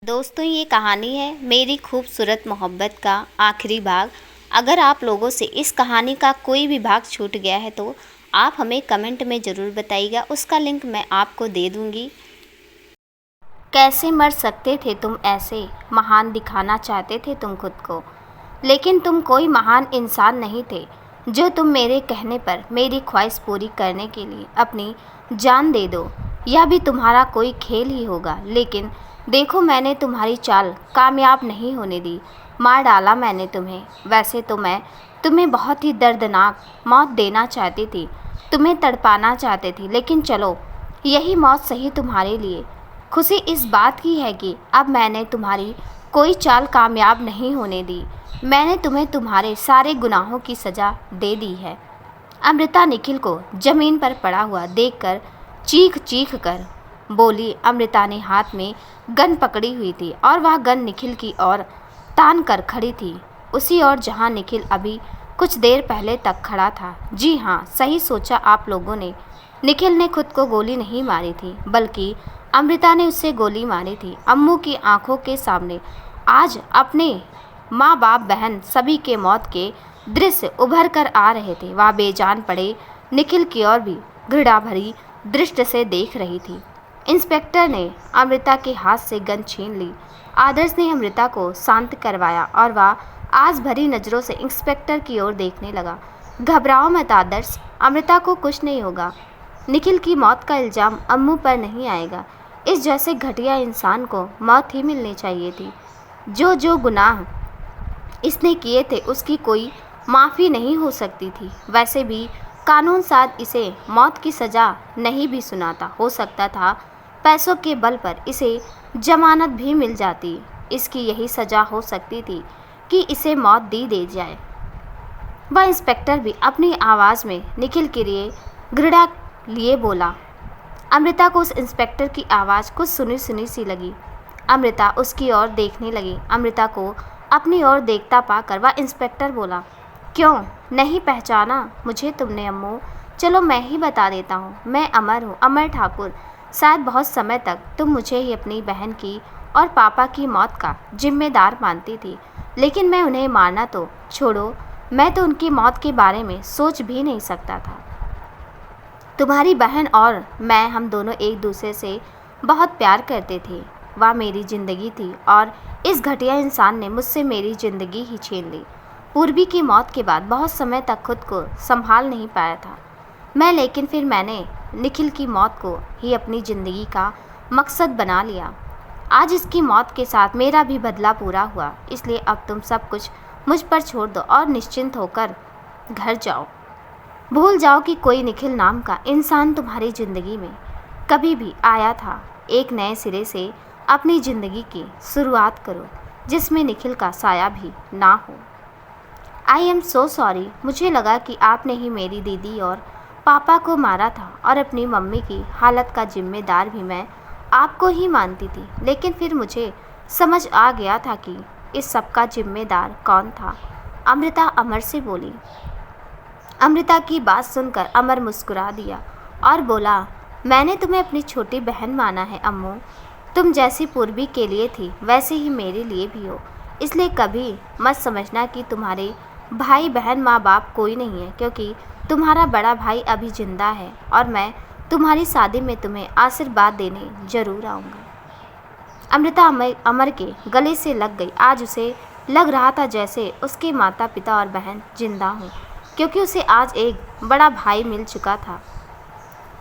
दोस्तों, ये कहानी है मेरी खूबसूरत मोहब्बत का आखिरी भाग। अगर आप लोगों से इस कहानी का कोई भी भाग छूट गया है तो आप हमें कमेंट में ज़रूर बताइएगा, उसका लिंक मैं आपको दे दूँगी। कैसे मर सकते थे तुम ऐसे, महान दिखाना चाहते थे तुम खुद को, लेकिन तुम कोई महान इंसान नहीं थे जो तुम मेरे कहने पर मेरी ख्वाहिश पूरी करने के लिए अपनी जान दे दो। यह भी तुम्हारा कोई खेल ही होगा, लेकिन देखो मैंने तुम्हारी चाल कामयाब नहीं होने दी। मार डाला मैंने तुम्हें। वैसे तो मैं तुम्हें बहुत ही दर्दनाक मौत देना चाहती थी, तुम्हें तड़पाना चाहती थी, लेकिन चलो यही मौत सही तुम्हारे लिए। खुशी इस बात की है कि अब मैंने तुम्हारी कोई चाल कामयाब नहीं होने दी। मैंने तुम्हें तुम्हारे सारे गुनाहों की सज़ा दे दी है। अमृता निखिल को ज़मीन पर पड़ा हुआ देखकर चीख चीख कर बोली। अमृता ने हाथ में गन पकड़ी हुई थी और वह गन निखिल की ओर तान कर खड़ी थी, उसी ओर जहां निखिल अभी कुछ देर पहले तक खड़ा था। जी हाँ, सही सोचा आप लोगों ने। निखिल ने खुद को गोली नहीं मारी थी, बल्कि अमृता ने उससे गोली मारी थी। अम्मू की आंखों के सामने आज अपने माँ बाप बहन सभी के मौत के दृश्य उभर कर आ रहे थे। वह बेजान पड़े निखिल की ओर भी घृणा भरी दृष्टि से देख रही थी। इंस्पेक्टर ने अमृता के हाथ से गन छीन ली। आदर्श ने अमृता को शांत करवाया और वह आस भरी नज़रों से इंस्पेक्टर की ओर देखने लगा। घबराओ मत आदर्श, अमृता को कुछ नहीं होगा। निखिल की मौत का इल्ज़ाम अम्मू पर नहीं आएगा। इस जैसे घटिया इंसान को मौत ही मिलनी चाहिए थी। जो जो गुनाह इसने किए थे उसकी कोई माफ़ी नहीं हो सकती थी। वैसे भी कानून शायद इसे मौत की सज़ा नहीं भी सुनाता। हो सकता था पैसों के बल पर इसे जमानत भी मिल जाती। इसकी यही सज़ा हो सकती थी कि इसे मौत दी जाए। वह इंस्पेक्टर भी अपनी आवाज़ में निखिल के लिए घृणा लिए बोला। अमृता को उस इंस्पेक्टर की आवाज़ कुछ सुनी सुनी सी लगी। अमृता उसकी ओर देखने लगी। अमृता को अपनी ओर देखता पाकर वह इंस्पेक्टर बोला, क्यों नहीं पहचाना मुझे तुमने अम्मू? चलो मैं ही बता देता हूँ, मैं अमर हूँ, अमर ठाकुर। शायद बहुत समय तक तुम मुझे ही अपनी बहन की और पापा की मौत का जिम्मेदार मानती थी, लेकिन मैं उन्हें मारना तो छोड़ो, मैं तो उनकी मौत के बारे में सोच भी नहीं सकता था। तुम्हारी बहन और मैं, हम दोनों एक दूसरे से बहुत प्यार करते थे। वह मेरी ज़िंदगी थी और इस घटिया इंसान ने मुझसे मेरी ज़िंदगी ही छीन ली। पूर्वी की मौत के बाद बहुत समय तक खुद को संभाल नहीं पाया था मैं, लेकिन फिर मैंने निखिल की मौत को ही अपनी ज़िंदगी का मकसद बना लिया। आज इसकी मौत के साथ मेरा भी बदला पूरा हुआ, इसलिए अब तुम सब कुछ मुझ पर छोड़ दो और निश्चिंत होकर घर जाओ। भूल जाओ कि कोई निखिल नाम का इंसान तुम्हारी ज़िंदगी में कभी भी आया था। एक नए सिरे से अपनी ज़िंदगी की शुरुआत करो, जिसमें निखिल का साया भी ना हो। आई एम सो सॉरी, मुझे लगा कि आपने ही मेरी दीदी और पापा को मारा था और अपनी मम्मी की हालत का जिम्मेदार भी मैं आपको ही मानती थी, लेकिन फिर मुझे समझ आ गया था कि इस सब का जिम्मेदार कौन था। अमृता अमर से बोली। अमृता की बात सुनकर अमर मुस्कुरा दिया और बोला, मैंने तुम्हें अपनी छोटी बहन माना है अम्मू। तुम जैसी पूर्वी के लिए थी वैसे ही मेरे लिए भी हो, इसलिए कभी मत समझना कि तुम्हारे भाई बहन माँ बाप कोई नहीं है, क्योंकि तुम्हारा बड़ा भाई अभी जिंदा है और मैं तुम्हारी शादी में तुम्हें आशीर्वाद देने जरूर आऊँगा। अमृता अमर के गले से लग गई। आज उसे लग रहा था जैसे उसके माता पिता और बहन जिंदा हों, क्योंकि उसे आज एक बड़ा भाई मिल चुका था।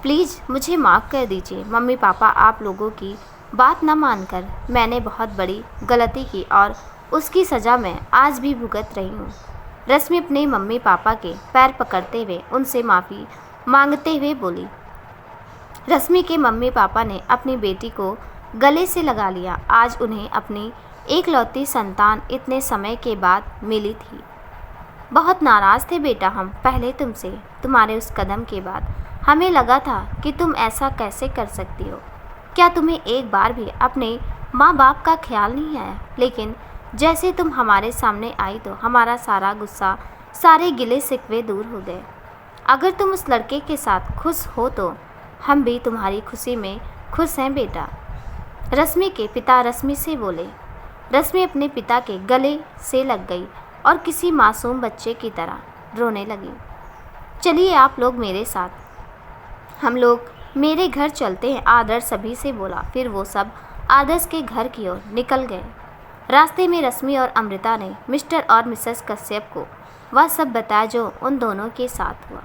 प्लीज़ मुझे माफ़ कर दीजिए मम्मी पापा, आप लोगों की बात न मानकर मैंने बहुत बड़ी गलती की और उसकी सज़ा मैं आज भी भुगत रही हूँ। रश्मि अपने मम्मी पापा के पैर पकड़ते हुए उनसे माफ़ी मांगते हुए बोली। रश्मि के मम्मी पापा ने अपनी बेटी को गले से लगा लिया। आज उन्हें अपनी एकलौती संतान इतने समय के बाद मिली थी। बहुत नाराज़ थे बेटा हम पहले तुमसे। तुम्हारे उस कदम के बाद हमें लगा था कि तुम ऐसा कैसे कर सकती हो। क्या तुम्हें एक बार भी अपने माँ बाप का ख्याल नहीं आया? लेकिन जैसे तुम हमारे सामने आई तो हमारा सारा गुस्सा, सारे गिले शिकवे दूर हो गए। अगर तुम उस लड़के के साथ खुश हो तो हम भी तुम्हारी खुशी में खुश हैं बेटा। रश्मि के पिता रश्मि से बोले। रश्मि अपने पिता के गले से लग गई और किसी मासूम बच्चे की तरह रोने लगी। चलिए आप लोग मेरे साथ, हम लोग मेरे घर चलते हैं, आदर्श सभी से बोला। फिर वो सब आदर्श के घर की ओर निकल गए। रास्ते में रश्मि और अमृता ने मिस्टर और मिसेस कश्यप को वह सब बताया जो उन दोनों के साथ हुआ।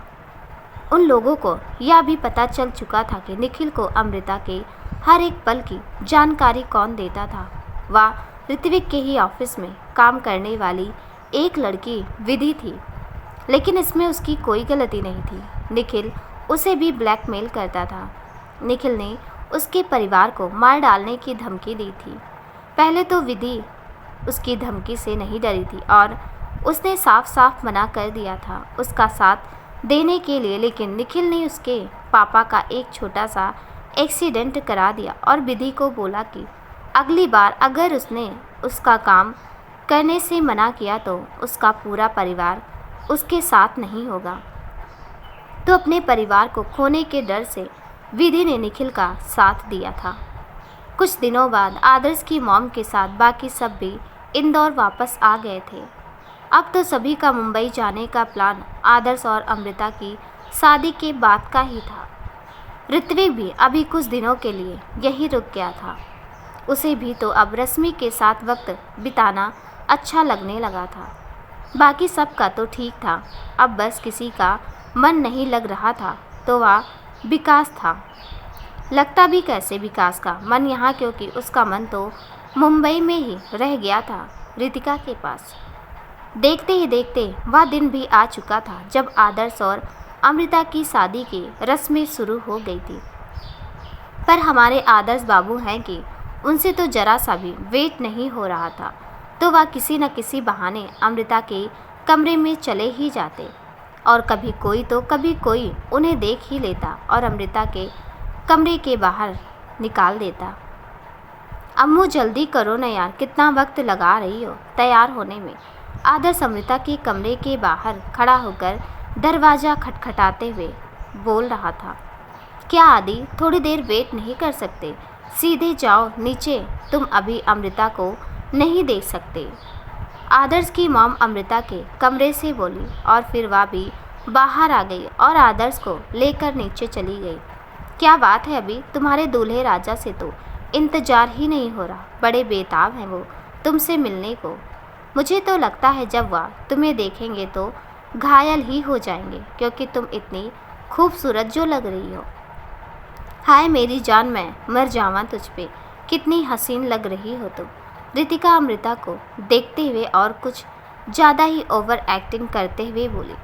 उन लोगों को यह भी पता चल चुका था कि निखिल को अमृता के हर एक पल की जानकारी कौन देता था। वह ऋत्विक के ही ऑफिस में काम करने वाली एक लड़की विधि थी, लेकिन इसमें उसकी कोई गलती नहीं थी। निखिल उसे भी ब्लैकमेल करता था। निखिल ने उसके परिवार को मार डालने की धमकी दी थी। पहले तो विधि उसकी धमकी से नहीं डरी थी और उसने साफ साफ मना कर दिया था उसका साथ देने के लिए, लेकिन निखिल ने उसके पापा का एक छोटा सा एक्सीडेंट करा दिया और विधि को बोला कि अगली बार अगर उसने उसका काम करने से मना किया तो उसका पूरा परिवार उसके साथ नहीं होगा। तो अपने परिवार को खोने के डर से विधि ने निखिल का साथ दिया था। कुछ दिनों बाद आदर्श की मॉम के साथ बाकी सब भी इंदौर वापस आ गए थे। अब तो सभी का मुंबई जाने का प्लान आदर्श और अमृता की शादी के बाद का ही था। ऋत्विक भी अभी कुछ दिनों के लिए यहीं रुक गया था। उसे भी तो अब रश्मि के साथ वक्त बिताना अच्छा लगने लगा था। बाकी सब का तो ठीक था, अब बस किसी का मन नहीं लग रहा था, तो वह विकास था। लगता भी कैसे विकास का मन यहाँ, क्योंकि उसका मन तो मुंबई में ही रह गया था रितिका के पास। देखते ही देखते वह दिन भी आ चुका था जब आदर्श और अमृता की शादी की रस्में शुरू हो गई थी। पर हमारे आदर्श बाबू हैं कि उनसे तो जरा सा भी वेट नहीं हो रहा था, तो वह किसी न किसी बहाने अमृता के कमरे में चले ही जाते और कभी कोई तो कभी कोई उन्हें देख ही लेता और अमृता के कमरे के बाहर निकाल देता। अम्मू जल्दी करो न यार, कितना वक्त लगा रही हो तैयार होने में। आदर्श अमृता के कमरे के बाहर खड़ा होकर दरवाज़ा खटखटाते हुए बोल रहा था। क्या आदि, थोड़ी देर वेट नहीं कर सकते? सीधे जाओ नीचे, तुम अभी अमृता को नहीं देख सकते। आदर्श की मॉम अमृता के कमरे से बोली और फिर वह भी बाहर आ गई और आदर्श को लेकर नीचे चली गई। क्या बात है, अभी तुम्हारे दूल्हे राजा से तो इंतजार ही नहीं हो रहा, बड़े बेताब हैं वो तुमसे मिलने को। मुझे तो लगता है जब वह तुम्हें देखेंगे तो घायल ही हो जाएंगे, क्योंकि तुम इतनी खूबसूरत जो लग रही हो। हाय मेरी जान, मैं मर जावां तुझ पे, कितनी हसीन लग रही हो तुम। रितिका अमृता को देखते हुए और कुछ ज़्यादा ही ओवर एक्टिंग करते हुए बोली।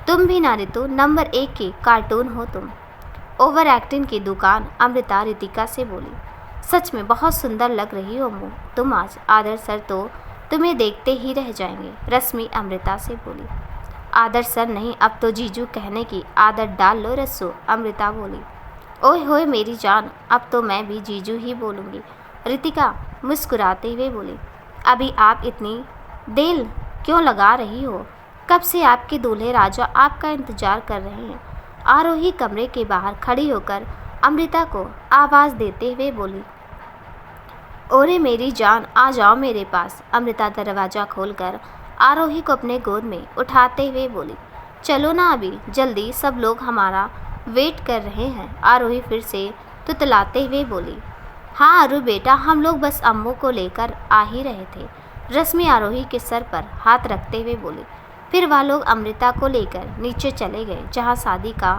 तुम भी ना रितु, नंबर 1 की कार्टून हो तुम। ओवर एक्टिंग की दुकान, अमृता रितिका से बोली। सच में बहुत सुंदर लग रही हो अम्मू तुम आज। आदर्श सर तो तुम्हें देखते ही रह जाएंगे, रश्मि अमृता से बोली। आदर्श सर नहीं, अब तो जीजू कहने की आदत डाल लो रस्सू, अमृता बोली। ओए होए मेरी जान, अब तो मैं भी जीजू ही बोलूँगी, रितिका मुस्कुराते हुए बोली। अभी आप इतनी देर क्यों लगा रही हो? कब से आपके दूल्हे राजा आपका इंतजार कर रहे हैं। आरोही कमरे के बाहर खड़ी होकर अमृता को आवाज़ देते हुए बोली। ओरे मेरी जान, आ जाओ मेरे पास। अमृता दरवाज़ा खोलकर आरोही को अपने गोद में उठाते हुए बोली। चलो ना अभी जल्दी, सब लोग हमारा वेट कर रहे हैं। आरोही फिर से तुतलाते हुए बोली। हाँ अरु बेटा, हम लोग बस अम्मू को लेकर आ ही रहे थे, रश्मि आरोही के सर पर हाथ रखते हुए बोली। फिर वह लोग अमृता को लेकर नीचे चले गए जहाँ शादी का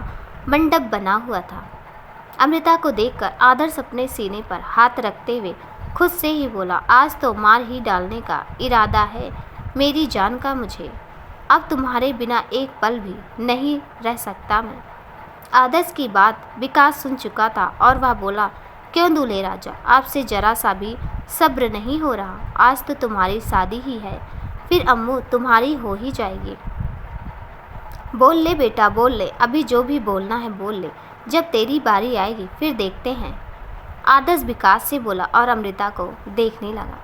मंडप बना हुआ था। अमृता को देखकर आदर्श अपने सीने पर हाथ रखते हुए खुद से ही बोला। आज तो मार ही डालने का इरादा है मेरी जान का मुझे, अब तुम्हारे बिना एक पल भी नहीं रह सकता मैं। आदर्श की बात विकास सुन चुका था और वह बोला। क्यों दूल्हे राजा, आपसे जरा सा भी सब्र नहीं हो रहा? आज तो तुम्हारी शादी ही है, फिर अम्मू तुम्हारी हो ही जाएगी। बोल ले बेटा बोल ले, अभी जो भी बोलना है बोल ले, जब तेरी बारी आएगी फिर देखते हैं, आदर्श विकास से बोला और अमृता को देखने लगा।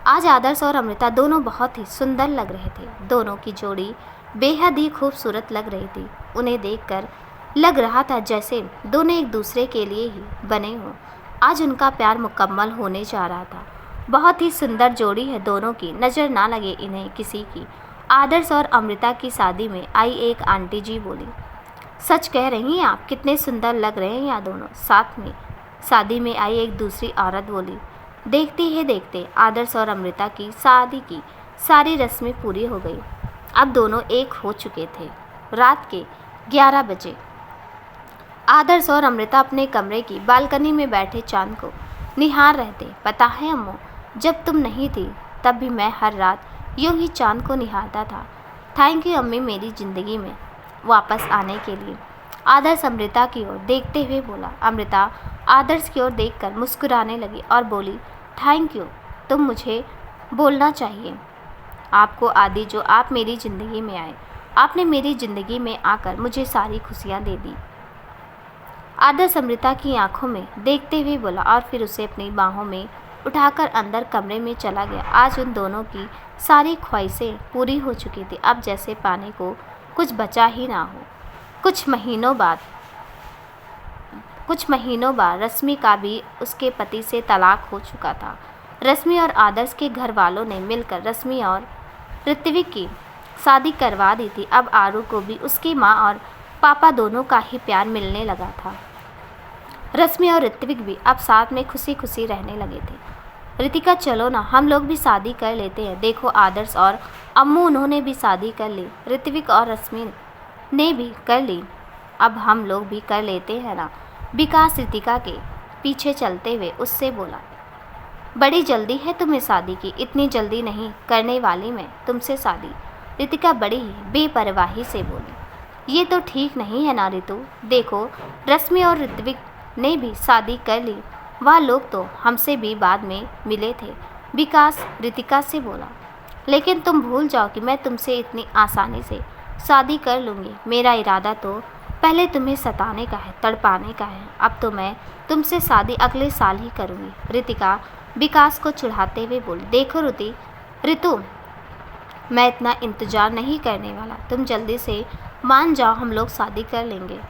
आज आदर्श और अमृता दोनों बहुत ही सुंदर लग रहे थे। दोनों की जोड़ी बेहद ही खूबसूरत लग रही थी। उन्हें देखकर लग रहा था जैसे दोनों एक दूसरे के लिए ही बने हों। आज उनका प्यार मुकम्मल होने जा रहा था। बहुत ही सुंदर जोड़ी है दोनों की, नज़र ना लगे इन्हें किसी की। आदर्श और अमृता की शादी में आई एक आंटी जी बोली, सच कह रही हैं आप, कितने सुंदर लग रहे हैं यहाँ दोनों साथ में। शादी में आई एक दूसरी औरत बोली। देखते ही देखते आदर्श और अमृता की शादी की सारी रस्में पूरी हो गई। अब दोनों एक हो चुके थे। रात के 11 बजे आदर्श और अमृता अपने कमरे की बालकनी में बैठे चांद को निहार रहे थे। पता है अम्मू, जब तुम नहीं थी तब भी मैं हर रात यूं ही चांद को निहारता था। थैंक यू अम्मी मेरी ज़िंदगी में वापस आने के लिए। आदर्श अमृता की ओर देखते हुए बोला। अमृता आदर्श की ओर देखकर मुस्कुराने लगी और बोली, थैंक यू, तुम मुझे बोलना चाहिए आपको आदि जो आप मेरी ज़िंदगी में आए। आपने मेरी ज़िंदगी में आकर मुझे सारी खुशियाँ दे दी। आदर्श अमृता की आंखों में देखते हुए बोला और फिर उसे अपनी बाहों में उठाकर अंदर कमरे में चला गया। आज उन दोनों की सारी ख्वाहिशें पूरी हो चुकी थी। अब जैसे पाने को कुछ बचा ही ना हो। कुछ महीनों बाद रश्मि का भी उसके पति से तलाक हो चुका था। रश्मि और आदर्श के घर वालों ने मिलकर रश्मि और ऋत्विक की शादी करवा दी थी। अब आरू को भी उसकी माँ और पापा दोनों का ही प्यार मिलने लगा था। रश्मि और ऋत्विक भी अब साथ में खुशी खुशी रहने लगे थे। रितिका चलो ना हम लोग भी शादी कर लेते हैं। देखो आदर्श और अम्मू उन्होंने भी शादी कर ली। ऋत्विक और रश्मि ने भी कर ली। अब हम लोग भी कर लेते हैं ना। विकास रितिका के पीछे चलते हुए उससे बोला, बड़ी जल्दी है तुम्हें शादी की, इतनी जल्दी नहीं करने वाली मैं तुमसे शादी। रितिका बड़ी बेपरवाही से बोली, ये तो ठीक नहीं है ना रितु। देखो रश्मि और ऋत्विक ने भी शादी कर ली, वह लोग तो हमसे भी बाद में मिले थे। विकास रितिका से बोला, लेकिन तुम भूल जाओ कि मैं तुमसे इतनी आसानी से शादी कर लूँगी। मेरा इरादा तो पहले तुम्हें सताने का है, तड़पाने का है। अब तो मैं तुमसे शादी अगले साल ही करूँगी। रितिका विकास को चिढ़ाते हुए बोली, देखो रितु मैं इतना इंतज़ार नहीं करने वाला, तुम जल्दी से मान जाओ, हम लोग शादी कर लेंगे।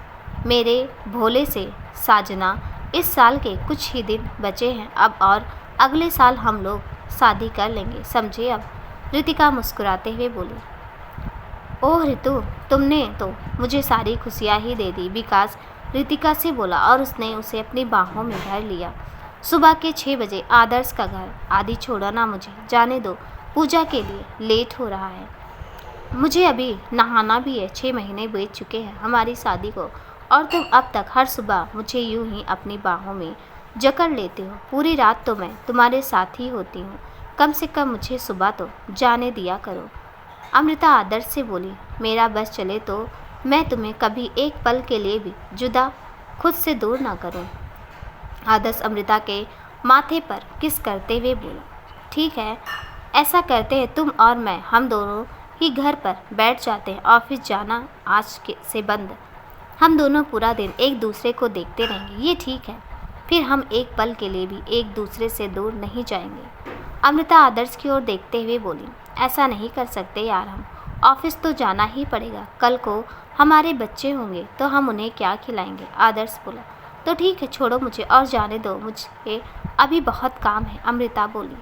मेरे भोले से साजना, इस साल के कुछ ही दिन बचे हैं अब और अगले साल हम लोग शादी कर लेंगे, समझे अब। रितिका मुस्कुराते हुए बोली, ओह रितु तुमने तो मुझे सारी खुशियाँ ही दे दी। विकास रितिका से बोला और उसने उसे अपनी बाहों में भर लिया। सुबह के 6 बजे आदर्श का घर। आदि छोड़ो ना, मुझे जाने दो, पूजा के लिए लेट हो रहा है। मुझे अभी नहाना भी है। 6 महीने बीत चुके हैं हमारी शादी को और तुम अब तक हर सुबह मुझे यूं ही अपनी बाहों में जकड़ लेते हो। पूरी रात तो मैं तुम्हारे साथ ही होती हूँ, कम से कम मुझे सुबह तो जाने दिया करो। अमृता आदर्श से बोली, मेरा बस चले तो मैं तुम्हें कभी एक पल के लिए भी जुदा खुद से दूर ना करूं। आदर्श अमृता के माथे पर किस करते हुए बोला, ठीक है ऐसा करते हैं, तुम और मैं हम दोनों ही घर पर बैठ जाते हैं। ऑफिस जाना आज से बंद। हम दोनों पूरा दिन एक दूसरे को देखते रहेंगे, ये ठीक है। फिर हम एक पल के लिए भी एक दूसरे से दूर नहीं जाएंगे। अमृता आदर्श की ओर देखते हुए बोली, ऐसा नहीं कर सकते यार, हम ऑफिस तो जाना ही पड़ेगा। कल को हमारे बच्चे होंगे तो हम उन्हें क्या खिलाएंगे। आदर्श बोला, तो ठीक है छोड़ो मुझे और जाने दो, मुझे अभी बहुत काम है। अमृता बोली।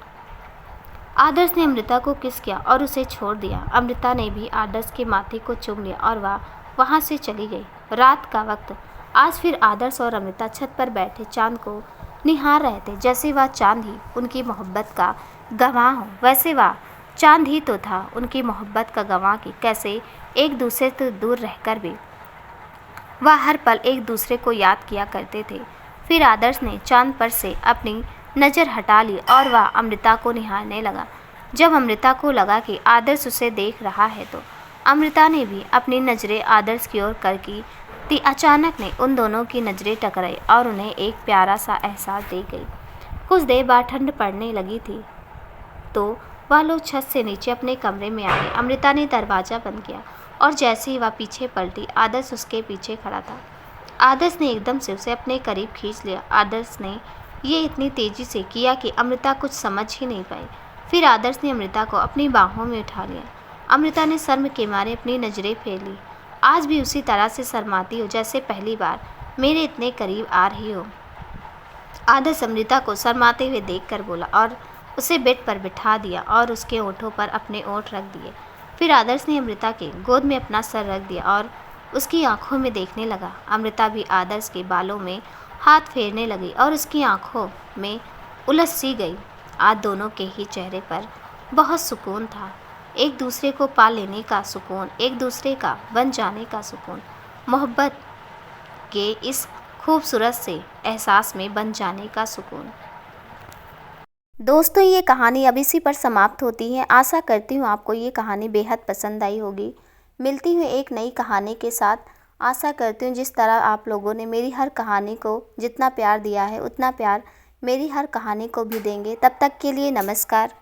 आदर्श ने अमृता को किस किया और उसे छोड़ दिया। अमृता ने भी आदर्श के माथे को चूम लिया और वह वहाँ से चली गई। रात का वक्त। आज फिर आदर्श और अमृता छत पर बैठे चांद को निहार रहे थे, जैसे वह चांद ही उनकी मोहब्बत का गवाह हो। वैसे वह चांद ही तो था उनकी मोहब्बत का गवाह की कैसे एक दूसरे से दूर रहकर भी वह हर पल एक दूसरे को याद किया करते थे। फिर आदर्श ने चांद पर से अपनी नज़र हटा ली और वह अमृता को निहारने लगा। जब अमृता को लगा कि आदर्श उसे देख रहा है तो अमृता ने भी अपनी नज़रें आदर्श की ओर कर की थी। अचानक ने उन दोनों की नज़रें टकराई और उन्हें एक प्यारा सा एहसास दे गई। कुछ देर बाद ठंड पड़ने लगी थी तो वह लोग छत से नीचे अपने कमरे में आ गए। अमृता ने दरवाज़ा बंद किया और जैसे ही वह पीछे पलटी आदर्श उसके पीछे खड़ा था। आदर्श ने एकदम से उसे अपने करीब खींच लिया। आदर्श ने ये इतनी तेज़ी से किया कि अमृता कुछ समझ ही नहीं पाई। फिर आदर्श ने अमृता को अपनी बाहों में उठा लिया। अमृता ने शर्म के मारे अपनी नज़रें फेर ली। आज भी उसी तरह से शर्माती हो जैसे पहली बार मेरे इतने करीब आ रही हो। आदर्श अमृता को शर्माते हुए देखकर बोला और उसे बेड पर बिठा दिया और उसके ओंठों पर अपने ओंठ रख दिए। फिर आदर्श ने अमृता के गोद में अपना सर रख दिया और उसकी आंखों में देखने लगा। अमृता भी आदर्श के बालों में हाथ फेरने लगी और उसकी आंखों में उलझ सी गई। आज दोनों के ही चेहरे पर बहुत सुकून था, एक दूसरे को पा लेने का सुकून, एक दूसरे का बन जाने का सुकून, मोहब्बत के इस खूबसूरत से एहसास में बन जाने का सुकून। दोस्तों, ये कहानी अब इसी पर समाप्त होती है। आशा करती हूँ आपको ये कहानी बेहद पसंद आई होगी। मिलती हूँ एक नई कहानी के साथ। आशा करती हूँ जिस तरह आप लोगों ने मेरी हर कहानी को जितना प्यार दिया है उतना प्यार मेरी हर कहानी को भी देंगे। तब तक के लिए नमस्कार।